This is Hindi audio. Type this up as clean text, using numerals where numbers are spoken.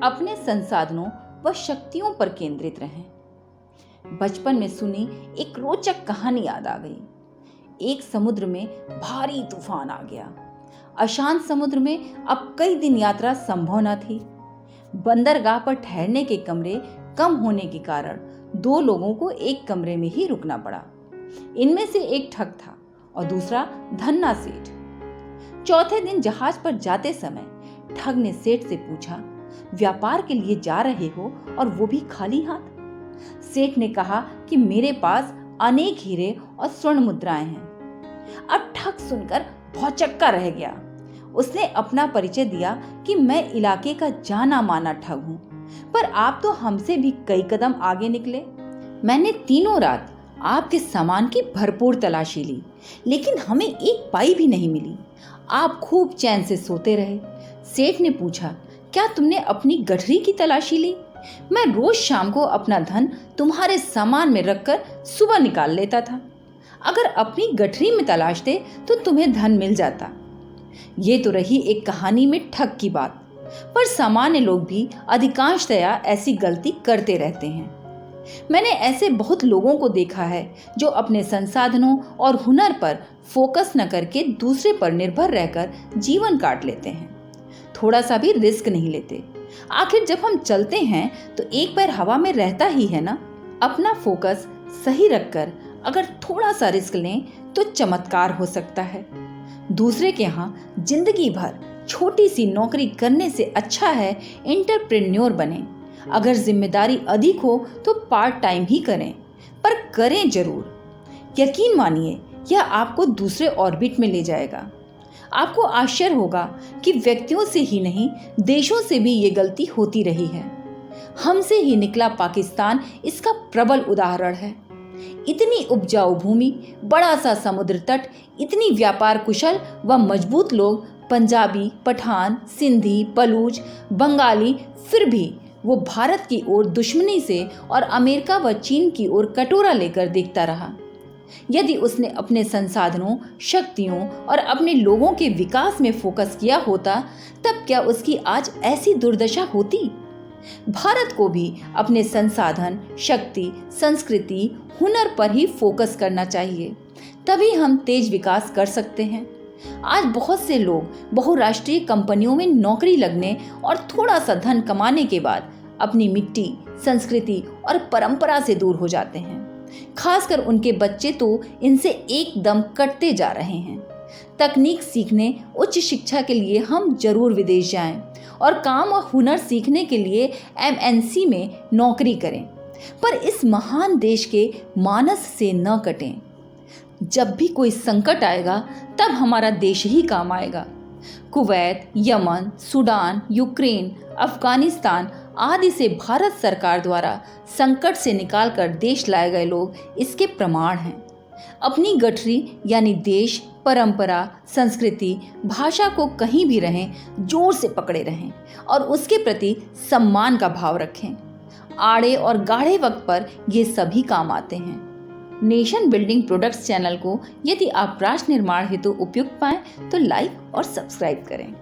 अपने संसाधनों व शक्तियों पर केंद्रित रहें। बचपन में सुनी एक रोचक कहानी याद आ गई। एक समुद्र में भारी तूफान आ गया। अशांत समुद्र में अब कई दिन यात्रा संभव न थी। बंदरगाह पर ठहरने के कमरे कम होने के कारण 2 लोगों को एक कमरे में ही रुकना पड़ा। इनमें से एक ठग था और दूसरा धन्ना सेठ। चौथे दिन जहाज पर जाते समय ठग ने सेठ से पूछा, व्यापार के लिए जा रहे हो और वो भी खाली हाथ? सेठ ने कहा कि मेरे पास अनेक हीरे और स्वर्ण मुद्राएं हैं। अब ठग सुनकर भौचक्का रह गया। उसने अपना परिचय दिया कि मैं इलाके का जाना माना ठग हूं, पर आप तो हमसे भी कई कदम आगे निकले। मैंने तीनों रात आपके सामान की भरपूर तलाशी ली, लेकिन हमें एक पाई भी नहीं मिली। आप खूब चैन से सोते रहे। सेठ ने पूछा, क्या तुमने अपनी गठरी की तलाशी ली? मैं रोज शाम को अपना धन तुम्हारे सामान में रखकर सुबह निकाल लेता था। अगर अपनी गठरी में तलाशते तो तुम्हें धन मिल जाता। ये तो रही एक कहानी में ठग की बात, पर सामान्य लोग भी अधिकांशतया ऐसी गलती करते रहते हैं। मैंने ऐसे बहुत लोगों को देखा है जो अपने संसाधनों और हुनर पर फोकस न करके दूसरे पर निर्भर रहकर जीवन काट लेते हैं। थोड़ा सा भी रिस्क नहीं लेते। आखिर जब हम चलते हैं तो एक पैर हवा में रहता ही है ना। अपना फोकस सही रखकर अगर थोड़ा सा रिस्क लें तो चमत्कार हो सकता है। दूसरे के यहाँ जिंदगी भर छोटी सी नौकरी करने से अच्छा है एंटरप्रेन्योर बने। अगर जिम्मेदारी अधिक हो तो पार्ट टाइम ही करें, पर करें जरूर। यकीन मानिए, यह आपको दूसरे ऑर्बिट में ले जाएगा। आपको आश्चर्य होगा कि व्यक्तियों से ही नहीं, देशों से भी ये गलती होती रही है। हमसे ही निकला पाकिस्तान इसका प्रबल उदाहरण है। इतनी उपजाऊ भूमि, बड़ा सा समुद्र तट, इतनी व्यापार कुशल व मजबूत लोग, पंजाबी, पठान, सिंधी, बलूच, बंगाली, फिर भी वो भारत की ओर दुश्मनी से और अमेरिका व चीन की ओर कटोरा लेकर देखता रहा। यदि उसने अपने संसाधनों, शक्तियों और अपने लोगों के विकास में फोकस किया होता, तब क्या उसकी आज ऐसी दुर्दशा होती? भारत को भी अपने संसाधन, शक्ति, संस्कृति, हुनर पर ही फोकस करना चाहिए। तभी हम तेज विकास कर सकते हैं। आज बहुत से लोग बहुराष्ट्रीय कंपनियों में नौकरी लगने और थोड़ा सा धन कमाने के बाद अपनी मिट्टी, संस्कृति और परंपरा से दूर हो जाते हैं। खासकर उनके बच्चे तो इनसे एकदम कटते जा रहे हैं। तकनीक सीखने, उच्च शिक्षा के लिए हम जरूर विदेश जाएं और काम और हुनर सीखने के लिए MNC में नौकरी करें, पर इस महान देश के मानस से न कटें। जब भी कोई संकट आएगा तब हमारा देश ही काम आएगा। Kuwait, Yemen, Sudan, Ukraine, Afghanistan आदि से भारत सरकार द्वारा संकट से निकालकर देश लाए गए लोग इसके प्रमाण हैं। अपनी गठरी यानी देश, परंपरा, संस्कृति, भाषा को कहीं भी रहें जोर से पकड़े रहें और उसके प्रति सम्मान का भाव रखें। आड़े और गाढ़े वक्त पर ये सभी काम आते हैं। नेशन बिल्डिंग प्रोडक्ट्स चैनल को यदि आप राष्ट्र निर्माण हेतु उपयुक्त पाएं तो लाइक और सब्सक्राइब करें।